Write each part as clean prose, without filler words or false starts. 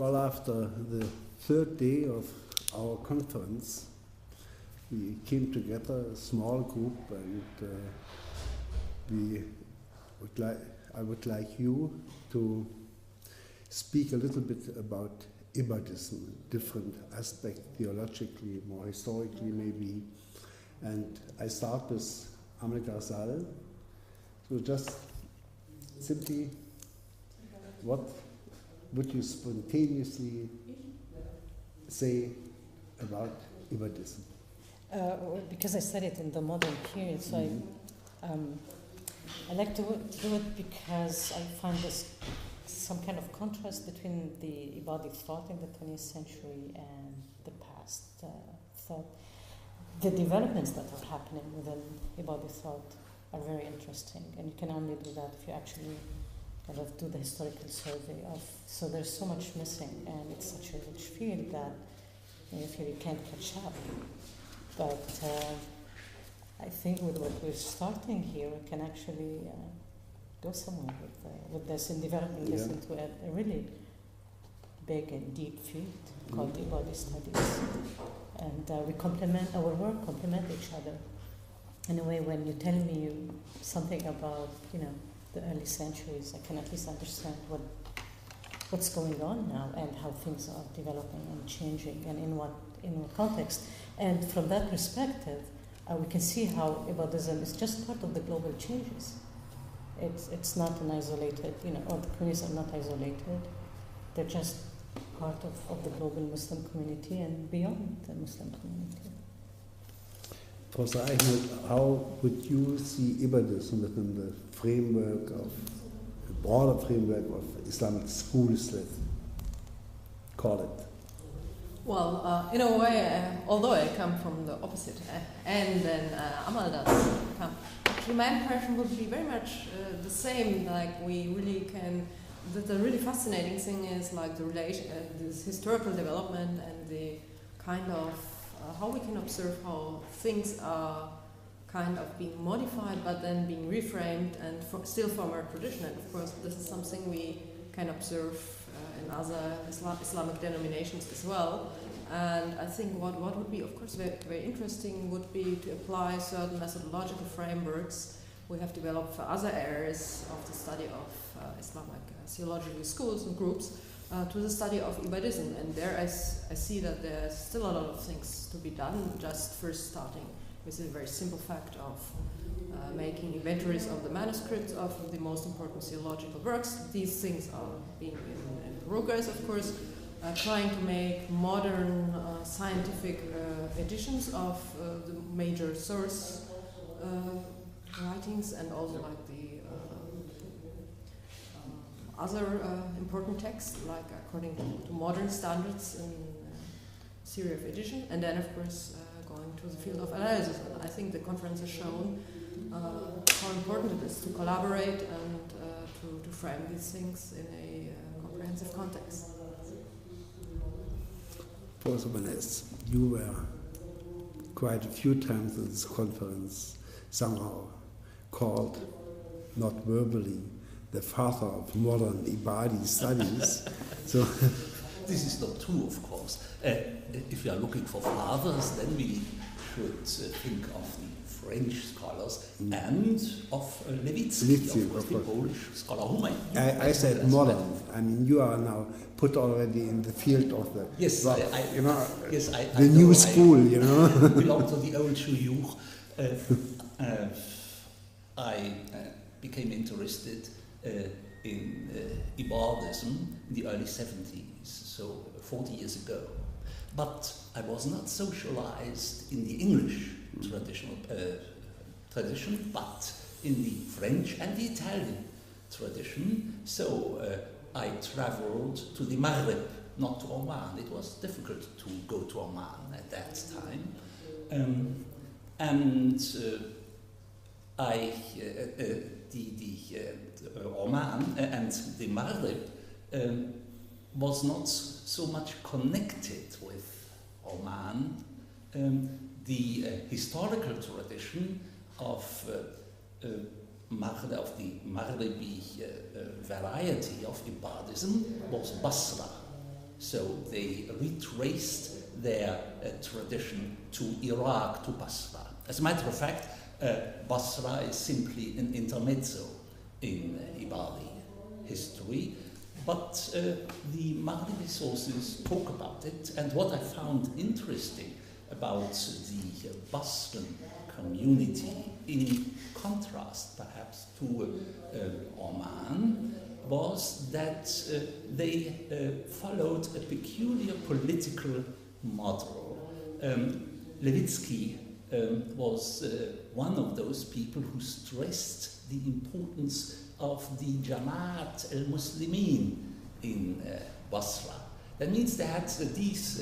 Well, after the third day of our conference, we came together, a small group, and I would like you to speak a little bit about Ibadism, different aspect, theologically, more historically maybe. And I start with Ahmed Ghazal. So just simply, what would you spontaneously say about Ibadism? Because I studied in the modern period, so I like to do it because I find this some kind of contrast between the Ibadi thought in the 20th century and the past thought. The developments that are happening within Ibadi thought are very interesting, and you can only do that if you actually kind of do the historical survey of. So there's so much missing, and it's such a rich field that you feel you can't catch up. But I think with what we're starting here, we can actually go somewhere with this and developing this into a really big and deep field called the Ibadi studies. And we complement, our work complement each other. In a way, when you tell me something about, the early centuries, I can at least understand what's going on now and how things are developing and changing and in what context. And from that perspective, we can see how Ibadism is just part of the global changes. It's not an isolated, or the communities are not isolated. They're just part of the global Muslim community and beyond the Muslim community. Professor Eichmann, how would you see Ibadism within the framework of, the broader framework of Islamic schools, let's call it? Well, in a way, although I come from the opposite end than Amal does come, actually my impression would be very much the same. Like we really can. The really fascinating thing is like the relation, this historical development and the kind of how we can observe how things are kind of being modified, but then being reframed and still from our tradition. And of course, this is something we can observe in other Islamic denominations as well. And I think what would be, of course, very, very interesting would be to apply certain methodological frameworks we have developed for other areas of the study of Islamic theological schools and groups to the study of Ibadism. And there I see that there's still a lot of things to be done, just first starting with a very simple fact of making inventories of the manuscripts of the most important theological works. These things are being in progress, of course, trying to make modern scientific editions of the major source writings and also like the other important texts, like according to modern standards in theory of edition, and then of course going to the field of analysis. And I think the conference has shown how important it is to collaborate and to frame these things in a comprehensive context. Professor Vaness, you were quite a few times at this conference, somehow called, not verbally, the father of modern Ibadi studies. So this is not true, of course. If we are looking for fathers, then we should think of the French scholars and of Levitsky, of course, the Polish scholar whom I said modern. Well. I mean, you are now put already in the field of the the new school. I belong to the old shuyukh. I became interested in Ibadism in the early 70s, so 40 years ago. But I was not socialized in the English tradition, but in the French and the Italian tradition. So I traveled to the Maghreb, not to Oman. It was difficult to go to Oman at that time. Oman and the Maghreb was not so much connected with Oman. The historical tradition of the Maghrebi variety of Ibadism was Basra. So they retraced their tradition to Iraq, to Basra. As a matter of fact, Basra is simply an intermezzo in Ibadi history, but the Maghribi sources talk about it, and what I found interesting about the Basran community, in contrast perhaps to Oman, was that they followed a peculiar political model. Levitsky was one of those people who stressed the importance of the Jamaat al-Muslimin in Basra. That means they had these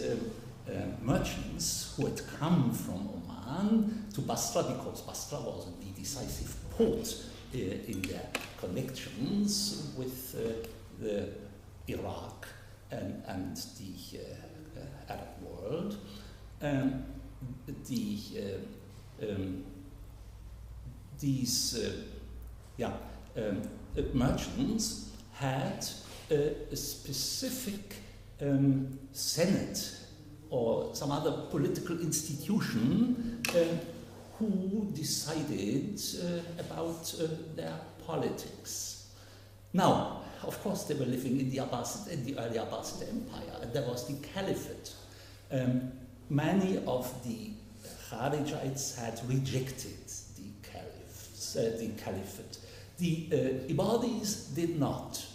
merchants who had come from Oman to Basra, because Basra was the decisive port in their connections with the Iraq and the Arab world. These merchants had a specific senate or some other political institution who decided about their politics. Now, of course, they were living in the early Abbasid Empire, and there was the Caliphate. Many of the Kharijites had rejected the Caliphate. The Ibadis did not.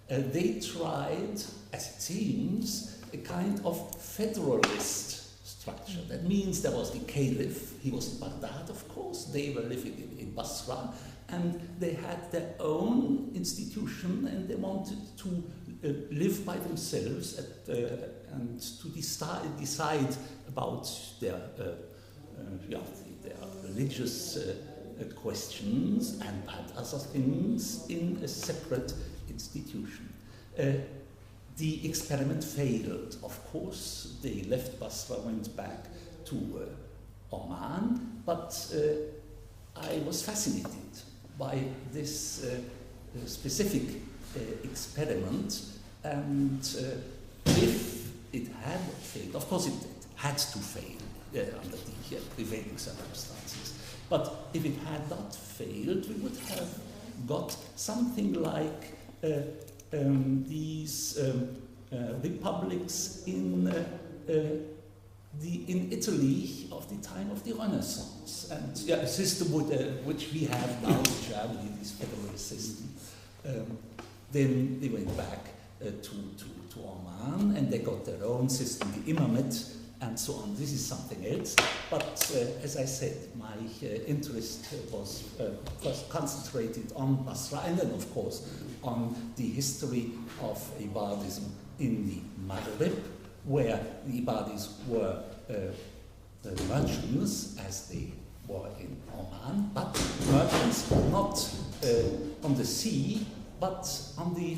They tried, as it seems, a kind of federalist structure. That means there was the Caliph, he was in Baghdad, of course, they were living in Basra, and they had their own institution, and they wanted to live by themselves and to decide about their religious questions and other things in a separate institution. The experiment failed, of course. They left Basra, went back to Oman, but I was fascinated by this specific experiment, and if it had failed, of course it had to fail under the prevailing circumstances, but if it had not failed, we would have got something like these republics in Italy of the time of the Renaissance, and a system which we have now in Germany, this federalist system. Then they went back to Oman, and they got their own system, the Imamate, and so on. This is something else. But as I said, my interest was first concentrated on Basra, and then, of course, on the history of Ibadism in the Maghreb, where the Ibadis were the merchants, as they were in Oman, but merchants not on the sea, but on the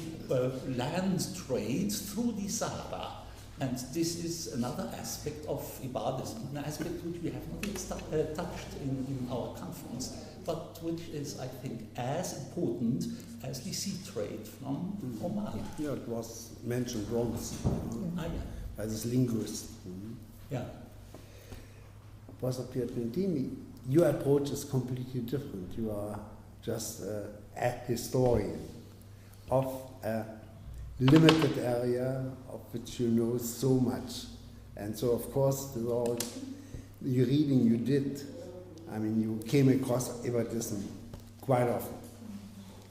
land trade through the Sahara. And this is another aspect of Ibadism, an aspect which we have not yet touched in our conference, but which is, I think, as important as the sea trade from Oman. Yeah, it was mentioned once by this linguist. Yeah. Professor Pietentini, your approach is completely different. You are just a historian of a limited area of which you know so much. And so, of course, with all the reading you did, I mean, you came across Ibadism quite often,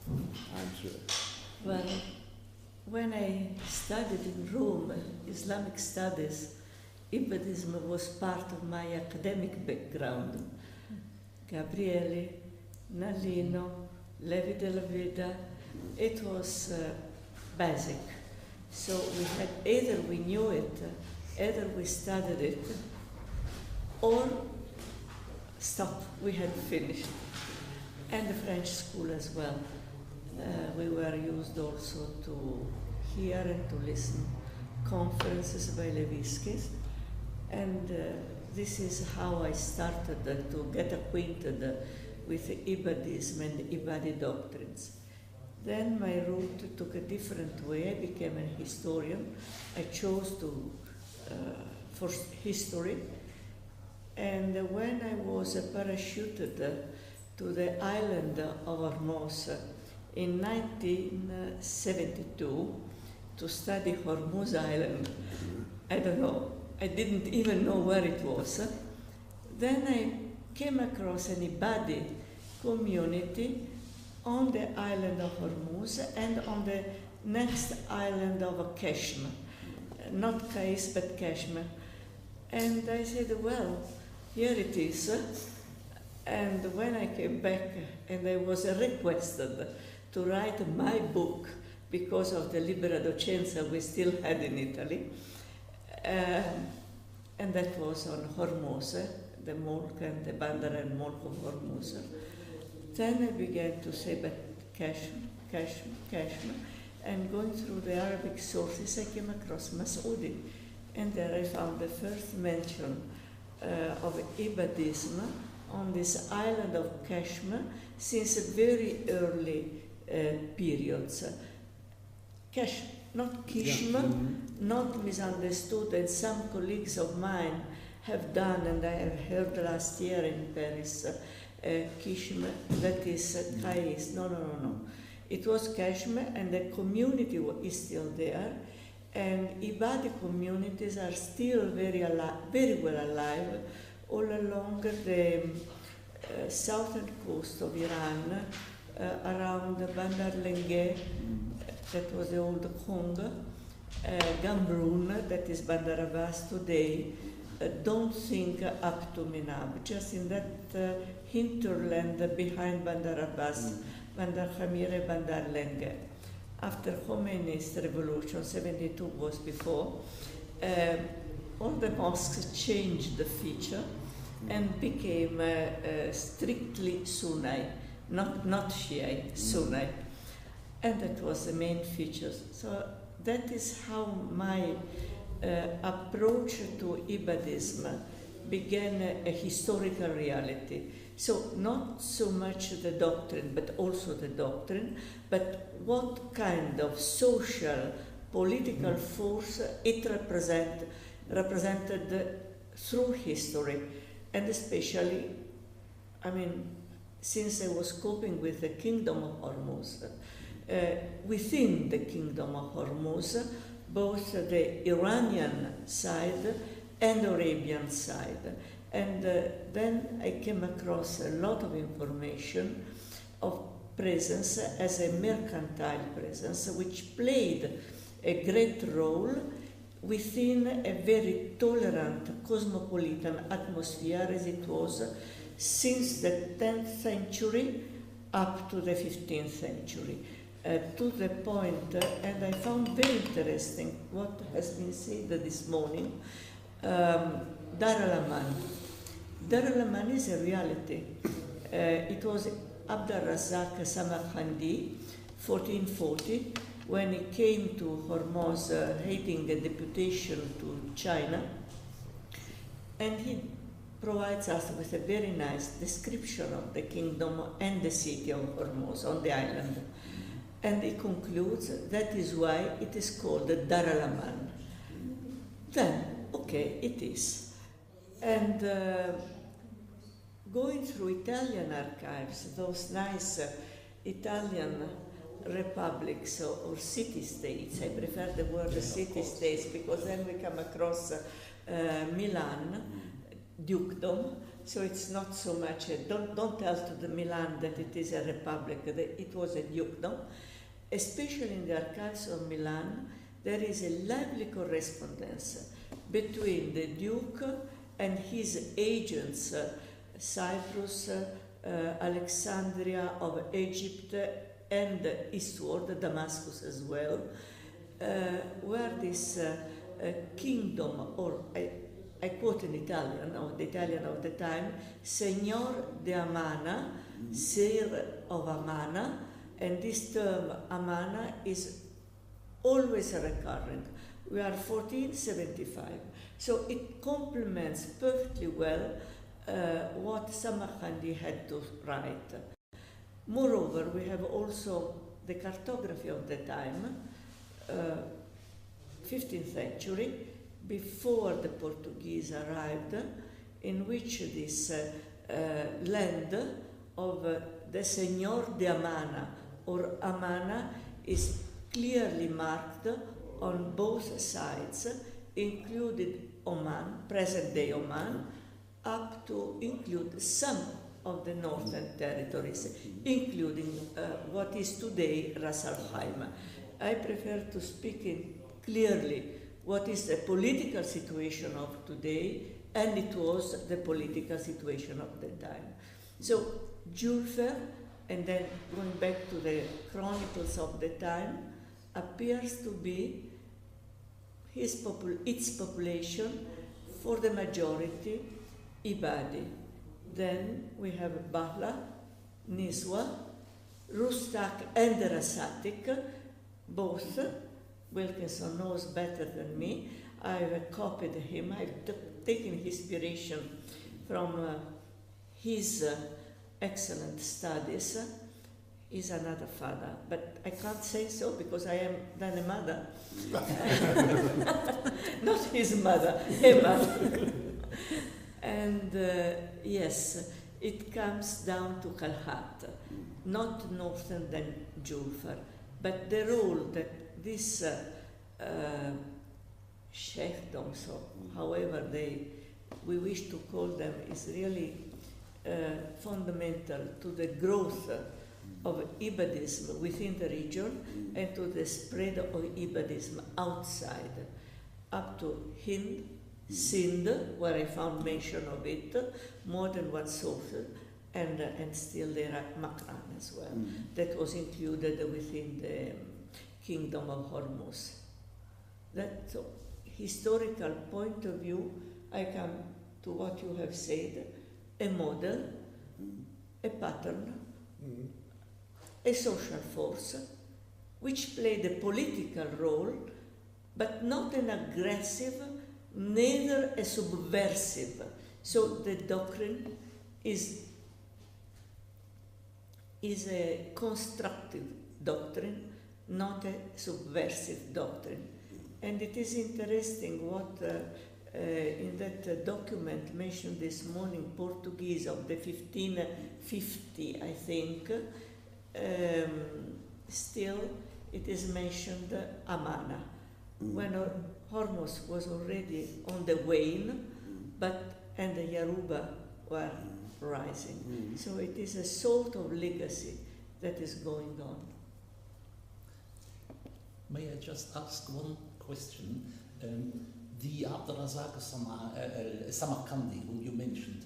I'm sure. Well, when I studied in Rome, Islamic studies, Ibadism was part of my academic background. Gabriele, Nalino, Levi della Veda, it was basic. So we had either we knew it, either we studied it, or stop, we had finished. And the French school as well. We were used also to hear and to listen conferences by Leviskis. And this is how I started to get acquainted with Ibadism and Ibadi doctrines. Then my route took a different way. I became a historian. I chose for history. And when I was parachuted to the island of Hormuz in 1972 to study Hormuz Island, I don't know, I didn't even know where it was. Then I came across an Ibadi community on the island of Hormuz and on the next island of Kashmir, not Kais but Kashmir. And I said, well, here it is. And when I came back and I was requested to write my book because of the Libera Docenza we still had in Italy, and that was on Hormuz, the Mulk and the Bandar and Mulk of Hormuz. Then I began to say, but Kashmir, and going through the Arabic sources, I came across Mas'udi, and there I found the first mention of Ibadism on this island of Kashmir since very early periods. Not Kishma, not misunderstood, and some colleagues of mine have done, and I have heard last year in Paris, Kishma, that is Kais. No. It was Kashmir, and the community is still there, and Ibadi communities are still very well alive all along the southern coast of Iran, around Bandar Lenge, that was the old Khong, Gambrun, that is Bandar Abbas today. Don't think up to Minab, just in that hinterland behind Bandar Abbas, Bandar Khamire, Bandar Lenge. After Khomeini's revolution, 72 was before, all the mosques changed the feature and became strictly Sunni, not Shiite, Sunni. And that was the main feature. So that is how my approach to Ibadism began a historical reality. So not so much the doctrine, but also the doctrine, but what kind of social, political force it represented through history, and especially, since I was coping with the Kingdom of Hormuz, within the Kingdom of Hormuz, both the Iranian side and Arabian side. And then I came across a lot of information of presence as a mercantile presence, which played a great role within a very tolerant cosmopolitan atmosphere as it was since the 10th century up to the 15th century. To the point, and I found very interesting what has been said this morning, Dar al-Aman. Dar al-Aman is a reality. It was Abd al-Razzaq Samarkandi, 1440, when he came to Hormuz heading a deputation to China, and he provides us with a very nice description of the kingdom and the city of Hormuz on the island. And he concludes that is why it is called Dar al-Aman. Then, okay, it is. And going through Italian archives, those nice Italian republics or city-states, I prefer the word city-states because then we come across Milan, dukedom, so it's not so much, don't tell to the Milan that it is a republic, it was a dukedom. Especially in the archives of Milan, there is a lively correspondence between the Duke and his agents, Cyprus, Alexandria of Egypt, and eastward, Damascus as well, where this kingdom, or I quote in Italian, or the Italian of the time, Signor de Amana, Sir of Amana, and this term Amana is always recurring. We are 1475. So it complements perfectly well what Samarkandi had to write. Moreover, we have also the cartography of the time, 15th century, before the Portuguese arrived, in which this land of the Señor de Amana or Amana is clearly marked on both sides, included Oman, present-day Oman, up to include some of the northern territories, including what is today Ras Al Khaimah. I prefer to speak in clearly what is the political situation of today, and it was the political situation of the time. So Julfer, and then going back to the chronicles of the time, appears to be its population, for the majority, Ibadi. Then we have Bahla, Niswa, Rustak and Rasatik, both. Wilkinson knows better than me. I've copied him. I've taken inspiration from his excellent studies. He's another father, but I can't say so because I am then a mother. Not his mother, a mother. And yes, it comes down to Kalhat, not northern than Julfar, but the role that this sheikdoms, or however we wish to call them, is really fundamental to the growth of Ibadism within the region and to the spread of Ibadism outside, up to Hind, Sindh, where I found mention of it, more than one source, and still there are Makran as well, that was included within the Kingdom of Hormuz. That historical point of view, I come to what you have said, a model, a pattern, a social force, which played a political role, but not an aggressive, neither a subversive. So the doctrine is a constructive doctrine, not a subversive doctrine. And it is interesting what in that document mentioned this morning, Portuguese of the 1550, I think, still it is mentioned Amana, when Hormuz was already on the wane, and the Yaruba were rising. So it is a sort of legacy that is going on. May I just ask one question? The Abdrazak Samarkandi, whom you mentioned,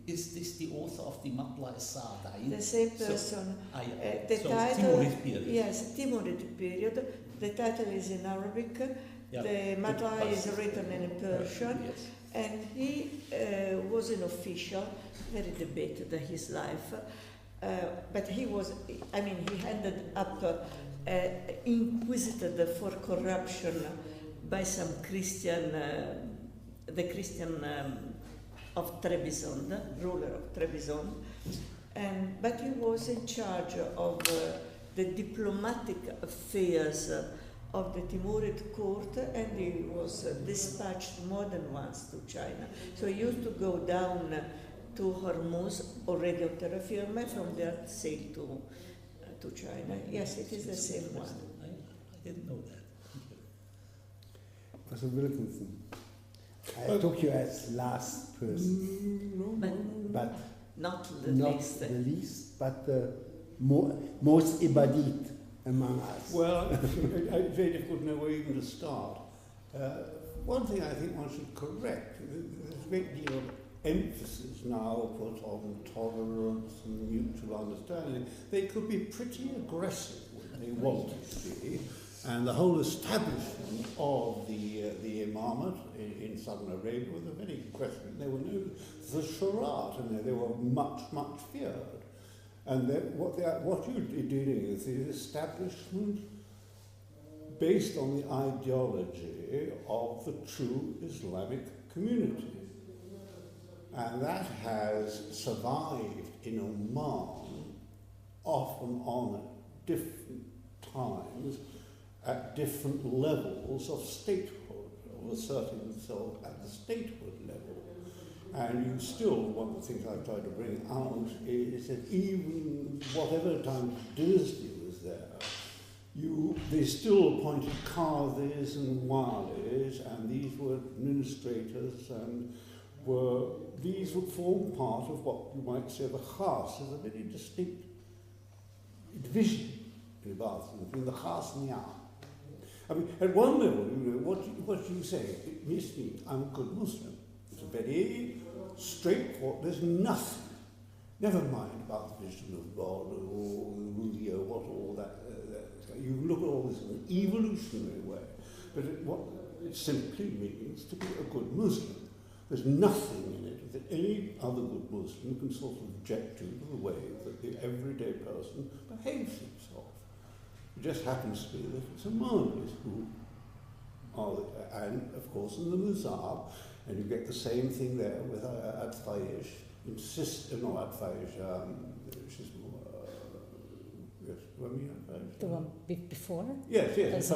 is this the author of the Matla As-Sa'dain? The same person. The title, Timurid period. Yes, Timurid period. The title is in Arabic. Yeah, the Matla is written in Persian. Yes. And he was an official, very debated his life. But he was, he ended up inquisited for corruption by some Christian, the Christian of Trebizond, the ruler of Trebizond, but he was in charge of the diplomatic affairs of the Timurid court, and he was dispatched more than once to China. So he used to go down to Hormuz, already on terra firma, from there sail to China. Yes, it is the same one. I didn't know that. Professor Wilkinson, I took you as last person, but not the least, but the most Ibadit among us. Well, it's very difficult to know where even to start. One thing I think one should correct, there's a great deal of emphasis now put on tolerance and mutual understanding. They could be pretty aggressive when they wanted to be. And the whole establishment of the imamate in southern Arabia was a very aggressive. They were known as the Shurat, and they were much, much feared. And what you're dealing with is establishment based on the ideology of the true Islamic community. And that has survived in Oman, often on different times at different levels of statehood, of asserting themselves at the statehood level. And you still, one of the things I've tried to bring out is that even whatever time dynasty was there, they still appointed qadis and walis, and these were administrators, and these would form part of what you might say the khas. Is a very distinct division in Ibadism between the khas and the am. I mean, at one level, what you say, it means I'm a good Muslim. It's a very straightforward, there's nothing, never mind about the vision of God or the Ruya, what all that. You look at all this in an evolutionary way, but what it simply means to be a good Muslim. There's nothing in it that any other good Muslim can sort of object to the way that the everyday person behaves himself. It just happens to be that it's a Maoris who are, and of course in the Muzab, and you get the same thing there with Adfaish, not Adfaish, the one before? Yes.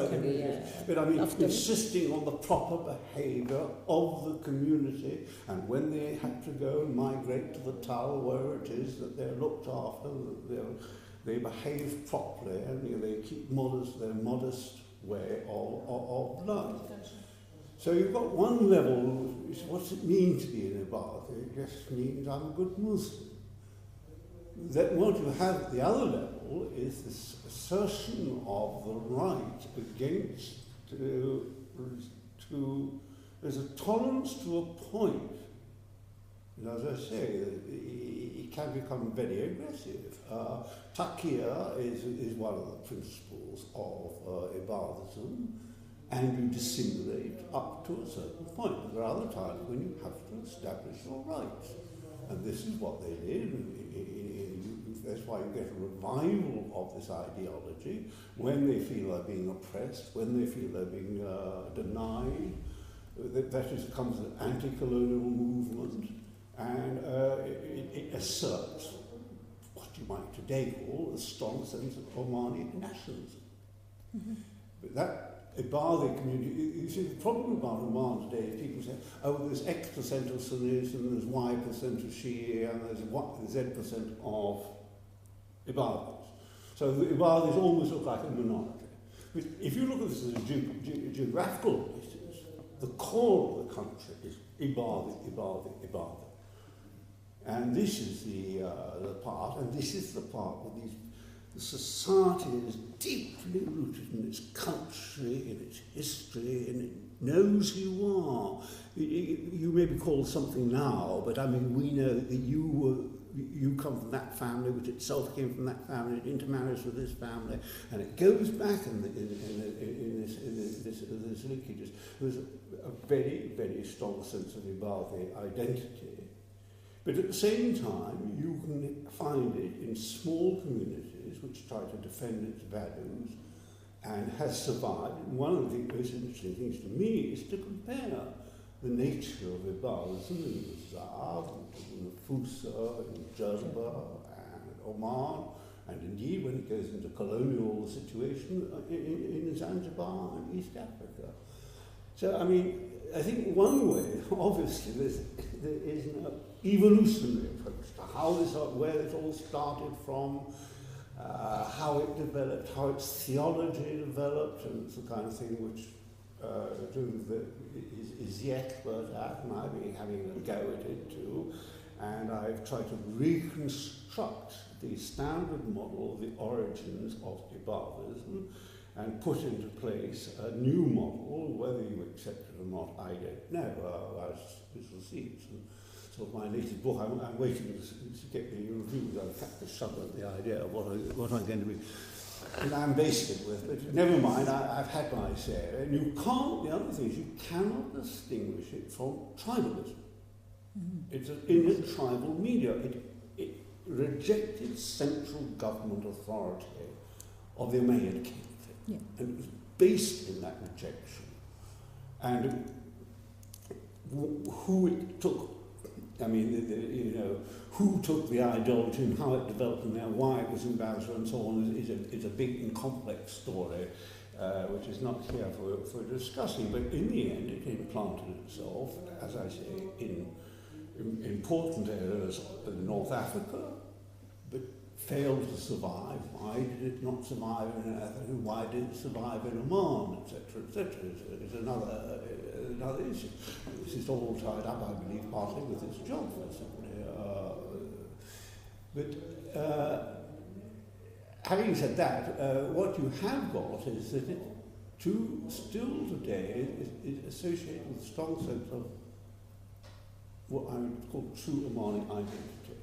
But I mean, after. insisting on the proper behaviour of the community, and when they have to go and migrate to the tower, where it is, that they're looked after, that they behave properly, and they keep their modest way of life. So you've got one level, what's it mean to be an Ibad? It just means I'm a good Muslim. Then what you have at the other level is this assertion of the right against there's a tolerance to a point. And as I say, it can become very aggressive. Taqiyya is one of the principles of Ibadism, and you dissimulate up to a certain point. There are other times when you have to establish your rights. And this is what they did. That's why you get a revival of this ideology when they feel they're being oppressed, when they feel they're being denied. That is, comes an anti-colonial movement, and it asserts what you might today call a strong sense of Omani nationalism. Mm-hmm. But that Ibadi community, you see, the problem about Oman today is people say, oh, there's X% of Sunnis and there's Y% of Shia and there's Z% of Ibadis. So the Ibadis almost look like a minority. But if you look at this as a geographical basis, the core of the country is Ibadi. And this is the part, and this is the part where the society is deeply rooted in its country, in its history, and it knows who you are. You may be called something now, but I mean, we know that you come from that family, which itself came from that family, it intermarries with this family, and it goes back in this linkages. There's a very, very strong sense of Ibadi identity. But at the same time, you can find it in small communities which try to defend its values and has survived. And one of the most interesting things to me is to compare the nature of Ibadism in Muzab, in Fusa, in Jerba, and Oman, and indeed when it goes into colonial situation in Zanzibar and East Africa. So, I mean, I think one way, obviously, there is an evolutionary approach to where it all started from, how it developed, how its theology developed, and it's the kind of thing which is the expert at, and I've been having a go at it too, and I've tried to reconstruct the standard model of the origins of Ibadism and put into place a new model. Whether you accept it or not, I don't know. We shall see. So my latest book, I'm waiting to get the reviews. In fact, to shudder the idea of what I'm going to be lambasted with. But never mind, I've had my say. And you can't, the other thing is you cannot distinguish it from tribalism. Mm-hmm. It's in a tribal media. It rejected central government authority of the Umayyad Caliphate. Yeah. And it was based in that rejection. And who it took I mean, you know, who took the ideology and how it developed and now why it was in Basra and so on is a big and complex story, which is not here for discussing. But in the end, it implanted itself, as I say, in important areas in North Africa, but failed to survive. Why did it not survive in Africa? Why did it survive in Oman, etc., etc.? Is another issue. This is all tied up, I believe, partly with this geography. Having said that, what you have got is that it, still today, is associated with a strong sense of what I would call true Omani identity.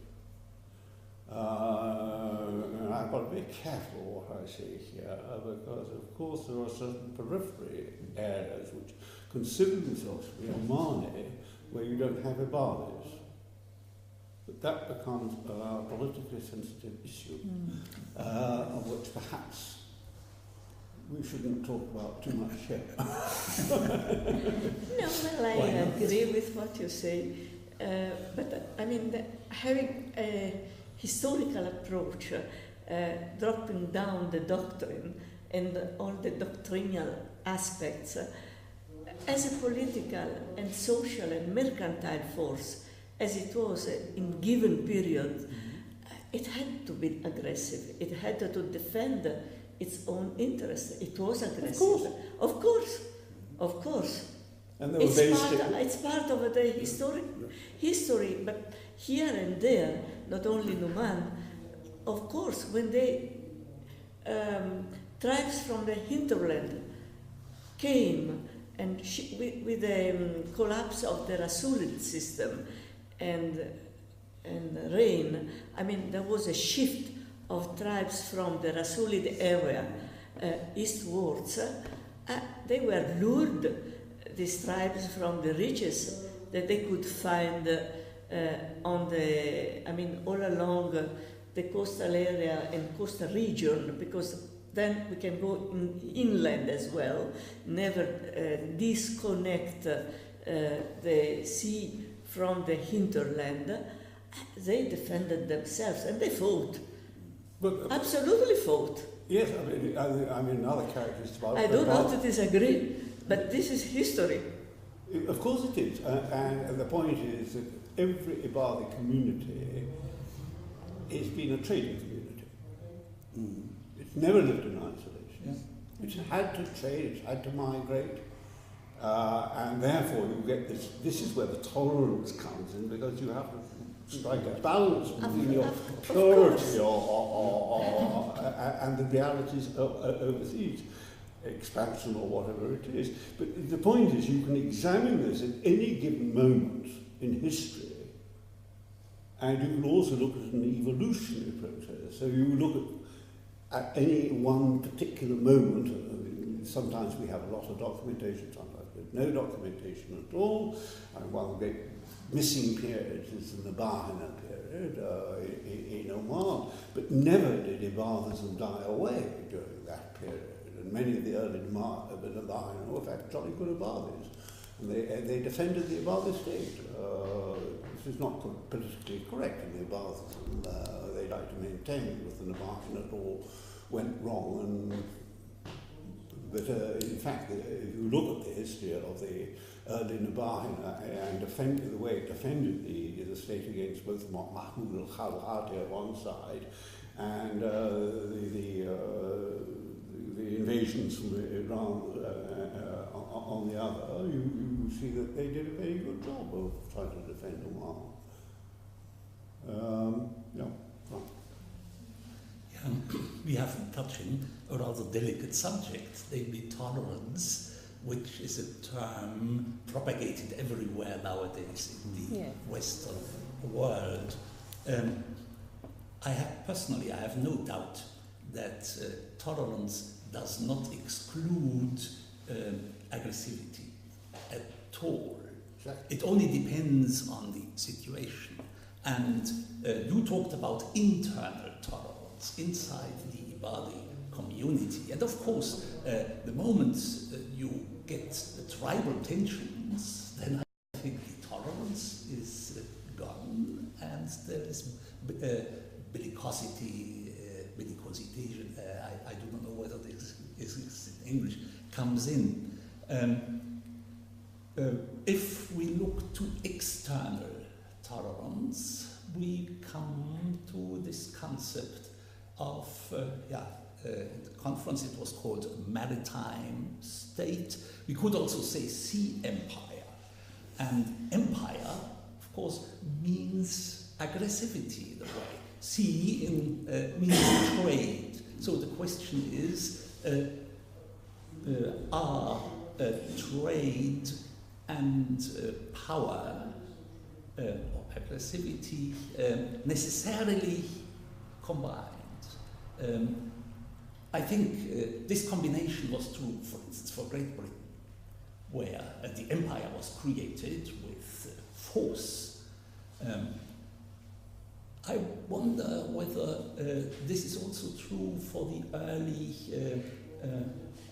And I've got to be careful what I say here, because of course there are certain periphery areas which consider themselves to be Omani, where you don't have Ibadis. But that becomes a politically sensitive issue, of which perhaps we shouldn't talk about too much here. No, well, I agree with what you say, but I mean, having a historical approach, dropping down the doctrine and all the doctrinal aspects, as a political and social and mercantile force, as it was in given period, it had to be aggressive. It had to defend its own interests. It was aggressive. Of course. And it's part of the history, but here and there, not only in Oman, of course, when they tribes from the hinterland came and with the collapse of the Rasulid system and reign, I mean, there was a shift of tribes from the Rasulid area eastwards. They were lured, these tribes, from the riches that they could find on the, I mean, all along the coastal area and coastal region, because then we can go inland as well, never disconnect the sea from the hinterland. They defended themselves and they fought. Absolutely fought. Yes, I mean another character is about... I do not disagree, but this is history. Of course it is, and the point is that every Ibadi community has been a trading community. It's never lived in isolation. Yeah. It's had to trade, it's had to migrate, and therefore you get this is where the tolerance comes in, because you have to strike a balance between your purity and the realities overseas, expansion or whatever it is. But the point is, you can examine this at any given moment in history, and you can also look at an evolutionary process. So you look at any one particular moment. Sometimes we have a lot of documentation, sometimes there's no documentation at all, and one great missing period is the Nabahana period in Oman, but never did Ibadism die away during that period. And many of the early Nabahana were in fact jolly good Ibadis, and they defended the Ibadi state. This is not politically correct in the Ibadism. They like to maintain that the Nabahana all went wrong, but in fact, if you look at the history of the early Nabahana and the way it defended the state against both Mahmud al-Khalhati on one side and the invasions from Iran on the other, you see that they did a very good job of trying to defend Oman. We have been touching a rather delicate subject, namely tolerance, which is a term propagated everywhere nowadays in the Western world. I have no doubt that tolerance does not exclude aggressivity at all. Exactly. It only depends on the situation. And you talked about internal tolerance inside the Ibadi community. And of course, the moment you get tribal tensions, then I think the tolerance is gone. there is bellicosity, I do not know whether this is in English, comes in. If we look to external tolerance, we come to this concept of, in the conference it was called maritime state. We could also say sea empire. And empire, of course, means aggressivity in a way. Sea means trade. So the question is, are trade and power or aggressivity necessarily combined? I think this combination was true, for instance, for Great Britain, where the empire was created with force. I wonder whether this is also true for the early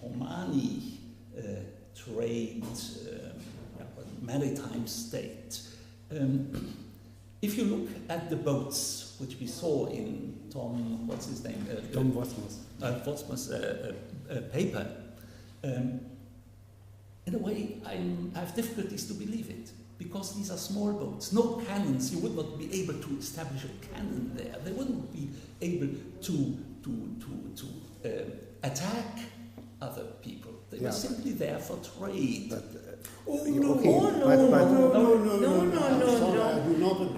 Omani trade, maritime state. If you look at the boats which we saw in Tom, what's his name? Tom Wadsworth's paper, in a way I have difficulties to believe it, because these are small boats, no cannons. You would not be able to establish a cannon there. They wouldn't be able to attack other people. They were simply there for trade. No.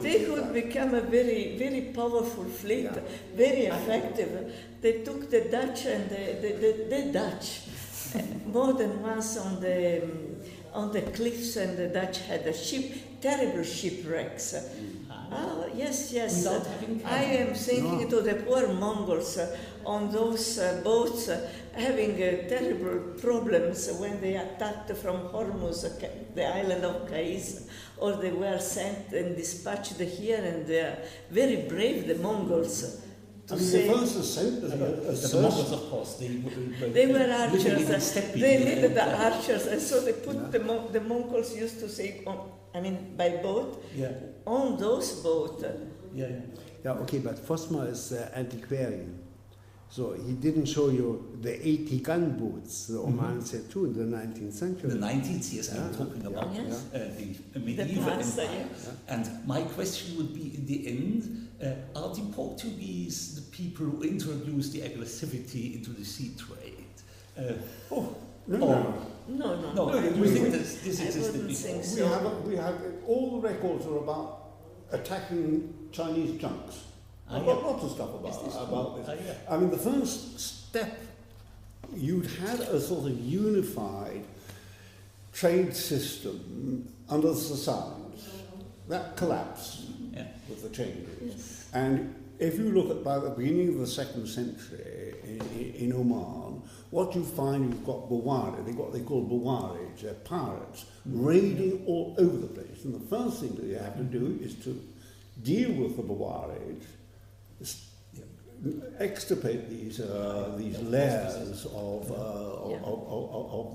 They could become a very, very powerful fleet, very effective. They took the Dutch and the Dutch more than once on the cliffs, and the Dutch had terrible shipwrecks. Yes. I am thinking to the poor Mongols on those boats having terrible problems when they attacked from Hormuz, the island of Kais, or they were sent and dispatched here and there. Very brave, the Mongols. The first the Mongols, of course, they were archers. They needed the archers, and so they put the Mongols used to say, by boat, on those boats. But Vosma is antiquarian. So he didn't show you the 80 gunboats the Omans had too in the 19th century. The 19th years I'm talking about, the medieval empire. And my question would be, in the end, are the Portuguese the people who introduced the aggressivity into the sea trade? No. We think this existed before. Think so. We have all the records are about attacking Chinese junks. I've got lots of stuff about this. I mean, the first step, you'd had a sort of unified trade system under the Sassanids. That collapsed with the changes. Yes. And if you look at by the beginning of the 2nd century in Oman, what you find, you've got Bawarij, they've got what they call Bawarij, pirates, raiding all over the place. And the first thing that you have to do is to deal with the Bawarij, extirpate these layers of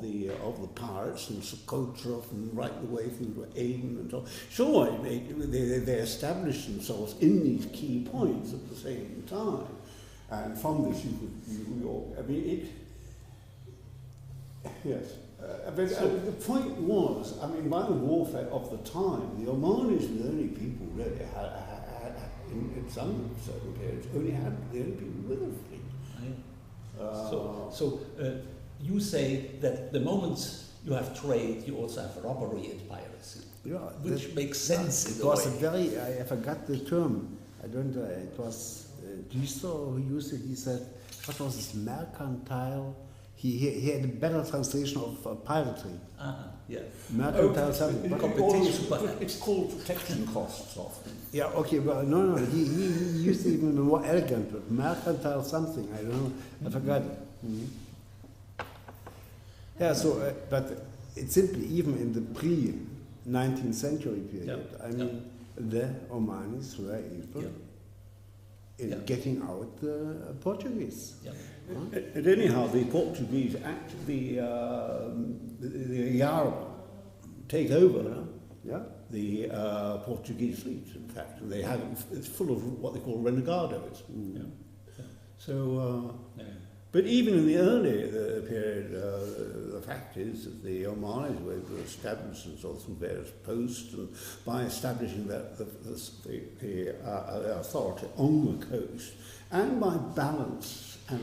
the pirates and Socotra from right the way through to Aden and so on. Sure, they established themselves in these key points at the same time, and from this the point was, by the warfare of the time, the Omanis were the only people really in some certain periods, the only people with a fleet. So you say that the moment you have trade, you also have robbery and piracy, which makes sense. It was a very, I forgot the term. I don't know. It was Duister who used it. He said, what was this, mercantile? He had a better translation of piracy. Mercantile something. It's called protection costs often. No. He used it even more elegant, but mercantile something. I don't know. I forgot it. Mm-hmm. But it's simply even in the pre-19th century period. The Omanis were able in getting out the Portuguese. And anyhow, the Portuguese actually, the Yarra take over Yeah, the Portuguese fleet, in fact, and they have it's full of what they call renegados. Yeah. So, Yeah. but even in the early period, the fact is that the Omanis were able to establish themselves in various posts, and by establishing the authority on the coast, and by balance and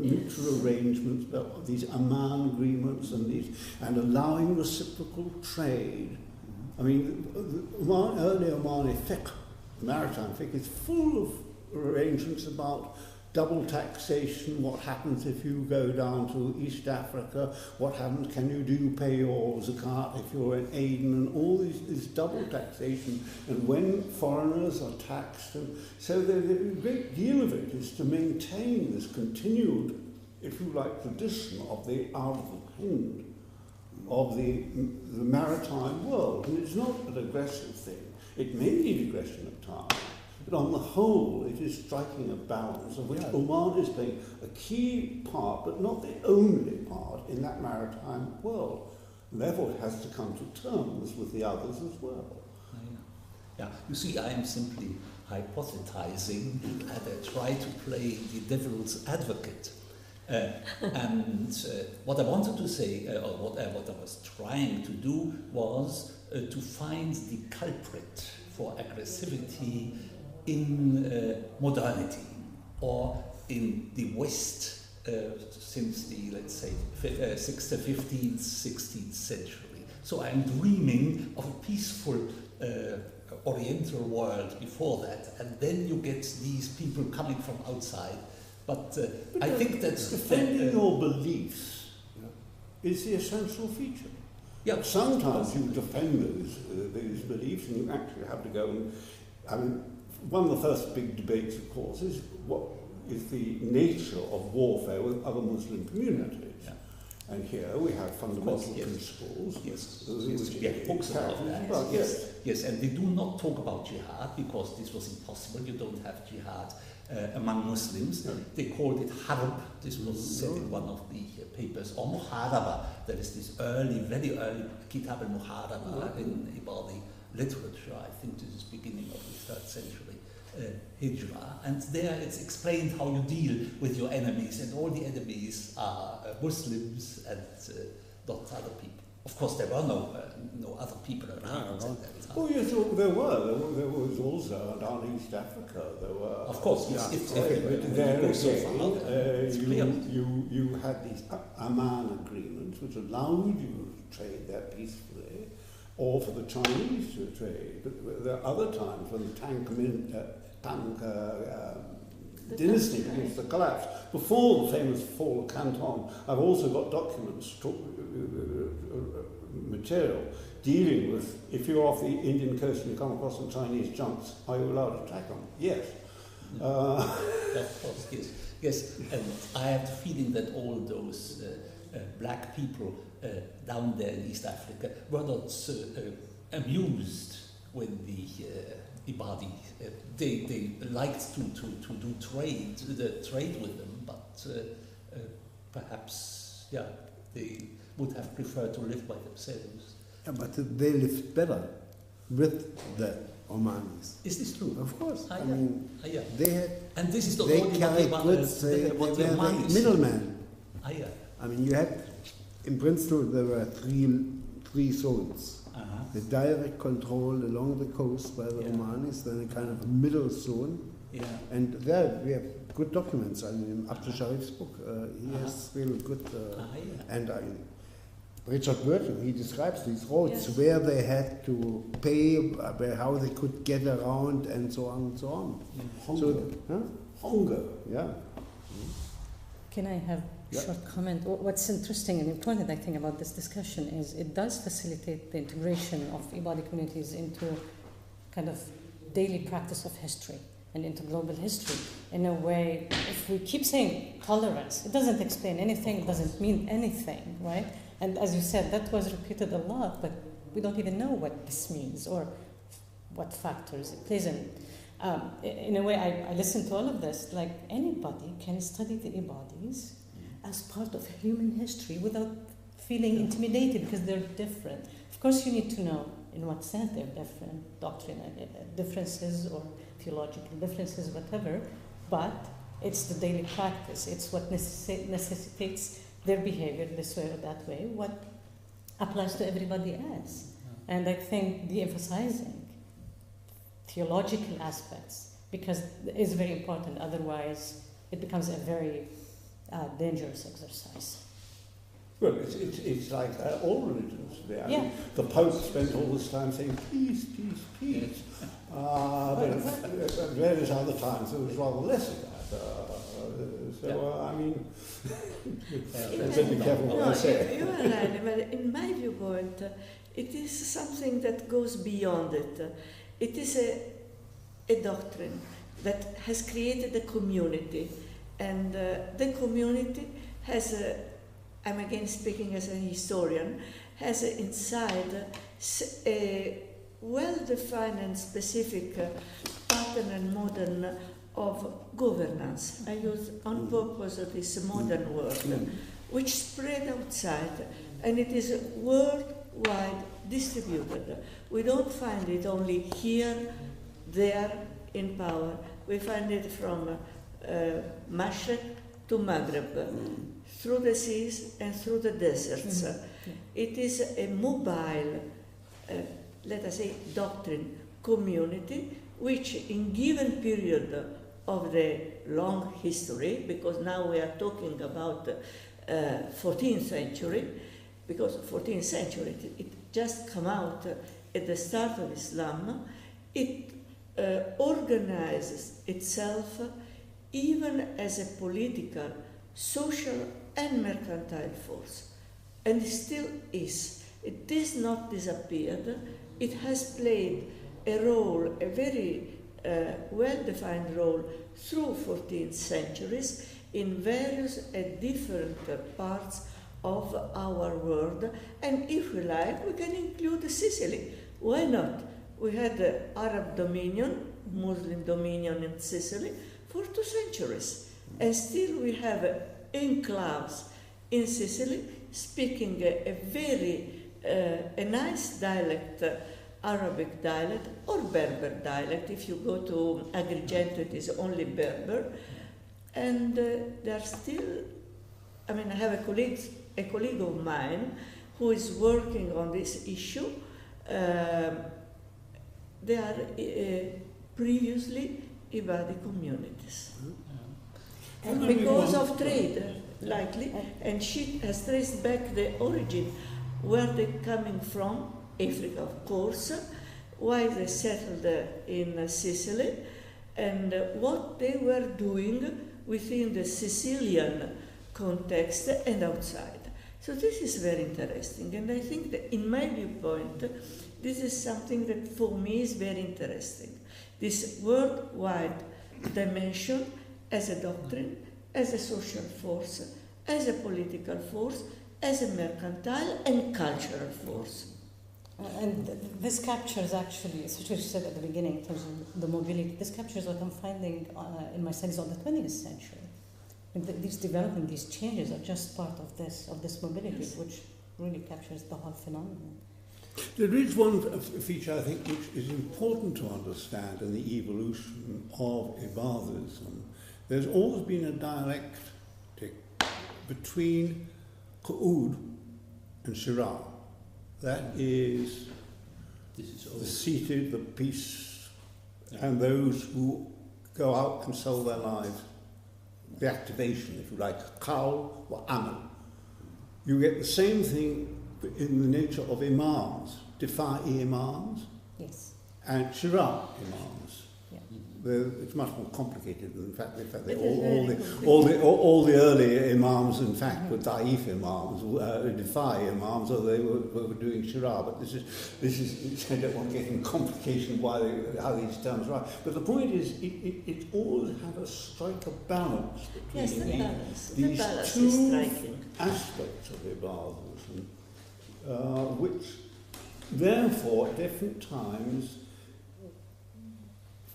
mutual arrangements, these Oman agreements and allowing reciprocal trade. I mean, the early Omani fiqh, maritime fiqh, is full of arrangements about double taxation, what happens if you go down to East Africa, what happens, can you pay your zakat if you're in Aden, and all this double taxation, and when foreigners are taxed. And so a great deal of it is to maintain this continued, if you like, tradition of the Arab Hind, of the maritime world. And it's not an aggressive thing. It may need aggression at times, but on the whole, it is striking a balance of which Oman is playing a key part, but not the only part, in that maritime world. And therefore, it has to come to terms with the others as well. Yeah, you see, I am simply hypothesizing and I try to play the devil's advocate. And what I wanted to say, or what I was trying to do, was to find the culprit for aggressivity in modernity, or in the West since the, let's say, 15th, 16th century. So I'm dreaming of a peaceful Oriental world before that, and then you get these people coming from outside. But I think that's defending your beliefs is the essential feature. Yeah, sometimes you defend those beliefs, and you actually have to go and. I mean, one of the first big debates, of course, is what is the nature of warfare with other Muslim communities. Yeah. And here we have fundamental principles. Yes, which we have books about that. Well, yes, and they do not talk about jihad because this was impossible. You don't have jihad among Muslims. No. They called it harb. This was said in one of the papers, or muharaba. There is this very early kitab al-muharaba in Ibadi literature. I think this is beginning of the 3rd century Hijrah, and there it's explained how you deal with your enemies, and all the enemies are Muslims and not other people. Of course, there were no other people around at that time. Oh yes, there were. There was also down East Africa. There were. Of course, yes. You had these Oman agreements which allowed you to trade there peacefully, or for the Chinese to trade. But there are other times when the Tang dynasty begins to collapse. Before the famous fall of Canton, I've also got documents, material, dealing with, if you're off the Indian coast and you come across some Chinese junks, are you allowed to attack them? Yes. Of course, yes. And I have the feeling that all those black people down there in East Africa were not amused with the Ibadi. They liked to do trade with them, but perhaps they would have preferred to live by themselves. Yeah, but they lived better with the Omanis. Is this true? Of course. I mean, they had. And this is not they only carried goods. They were the middlemen. I mean, you had in Princeton there were three zones. The direct control along the coast by the Omanis, then a kind of a middle zone. Yeah. And there we have good documents. I mean, in Abdul Sharif's book, he has really good. And Richard Burton, he describes these roads where they had to pay, how they could get around, and so on and so on. Hunger. Yeah. Can I have short comment? What's interesting and important, I think, about this discussion is it does facilitate the integration of Ibadi communities into kind of daily practice of history and into global history. In a way, if we keep saying tolerance, it doesn't explain anything, it doesn't mean anything, right? And as you said, that was repeated a lot, but we don't even know what this means or what factors it plays in. In a way, I listen to all of this, like anybody can study the Ibadis as part of human history without feeling intimidated because they're different. Of course, you need to know in what sense they're different, doctrinal differences or theological differences, whatever, but it's the daily practice. It's what necessitates their behavior this way or that way, what applies to everybody else. And I think de-emphasizing theological aspects, because is very important, otherwise it becomes a very dangerous exercise. Well, it's like all religions. I Yeah. mean, the Pope spent all this time saying peace, peace, peace. But at various other times there was rather less of that. I mean, let's be careful what I say. You are right, but in my viewpoint, it is something that goes beyond it. It is a doctrine that has created a community, and the community has I'm again speaking as a historian, has inside a well-defined and specific pattern and model of governance. I use on purpose this modern word, which spread outside, and it is worldwide distributed. We don't find it only here, there, in power. We find it from Mashrek to Maghreb, through the seas and through the deserts. It is a mobile, let us say, doctrine community, which in given period of the long history, because now we are talking about 14th century, because 14th century, it just come out at the start of Islam, it organizes itself even as a political, social and mercantile force. And it still is. It is not disappeared. It has played a role, a very well-defined role through 14th centuries in various and different parts of our world. And if we like, we can include Sicily. Why not? We had Arab dominion, Muslim dominion in Sicily for 2 centuries. And still we have enclaves in Sicily speaking a very a nice dialect, Arabic dialect or Berber dialect. If you go to Agrigento, it is only Berber. And they are still, I mean, I have a colleague of mine who is working on this issue. They are previously Ibadi communities. And because of trade, likely, and she has traced back the origin, where they're coming from, Africa, of course, why they settled in Sicily, and what they were doing within the Sicilian context and outside. So this is very interesting, and I think that in my viewpoint, this is something that for me is very interesting. This worldwide dimension as a doctrine, as a social force, as a political force, as a mercantile and cultural force. And this captures actually, as you said at the beginning, in terms of the mobility, this captures what I'm finding in my studies of the 20th century. And these development, these changes are just part of this mobility, yes, which really captures the whole phenomenon. There is one feature, I think, which is important to understand in the evolution of Ibadism. There's always been a dialectic between Qu'ud and Shira. That is the seated, the peace, and those who go out and sell their lives. The activation, if you like, Qawl or Amal. You get the same thing in the nature of imams, Difa'i imams, yes, and Shira imams. Yeah. It's much more complicated. In fact, all the early imams, in fact, were Da'if imams, Difa'i imams, so they were doing Shira. But this is I don't want to get into complication how these terms are. But the point is, it always had a strike a balance between these two aspects of Ibadism, which, therefore, at different times,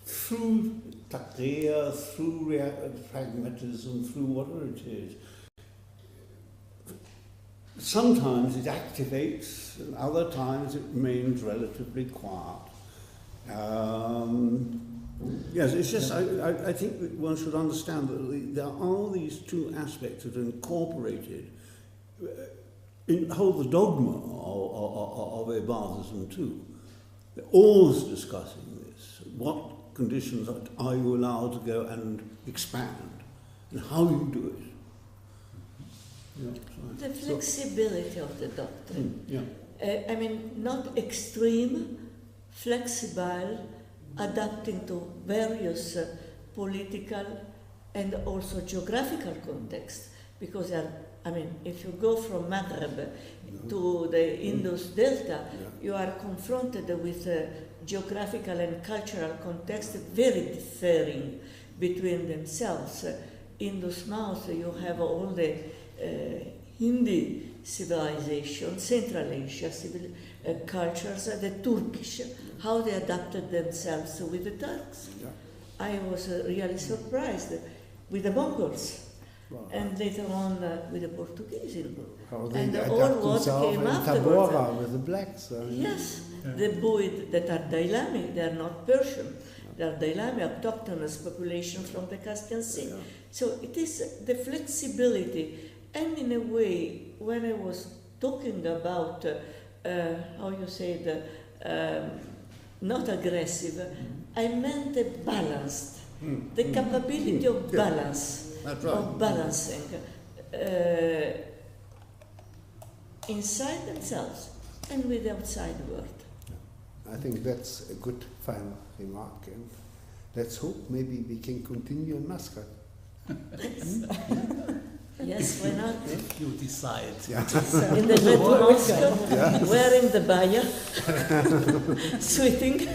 through taqiyya, through pragmatism, through whatever it is, sometimes it activates, and other times it remains relatively quiet. Yes, it's just, I think that one should understand that there are these two aspects that are incorporated in the whole dogma of Ibadism too. They're always discussing this. What conditions are you allowed to go and expand, and how you do it? Yeah, the flexibility of the doctrine. I mean, not extreme, flexible, adapting to various political and also geographical contexts. Because, I mean, if you go from Maghreb to the Indus Delta, you are confronted with a geographical and cultural context very differing between themselves. Indus Mouth, you have all the Hindi civilization, Central Asia cultures, the Turkish, how they adapted themselves with the Turks. Yeah. I was really surprised with the Mongols. Wow. And later on with the Portuguese. How they And adapt all what themselves came in afterwards. Tabora with the blacks. Yes, the Buid that are Dailami, they are not Persian. They are Dailami, autochthonous population from the Caspian Sea. Yeah. So it is the flexibility. And in a way, when I was talking about, how you say, not aggressive, I meant the balanced, the capability of balance. That's right. Of balancing inside themselves and with the outside world. I think that's a good final remark, and let's hope maybe we can continue in Muscat. Yes, why not? If you decide. In the Metro, wearing the baya, sweating.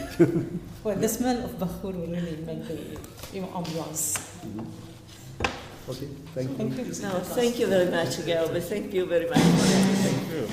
Well, the smell of Bakhur will really make the ambiance. Okay, thank you. Thank you. No, thank you very much, Gelbe. Thank you very much. Thank you.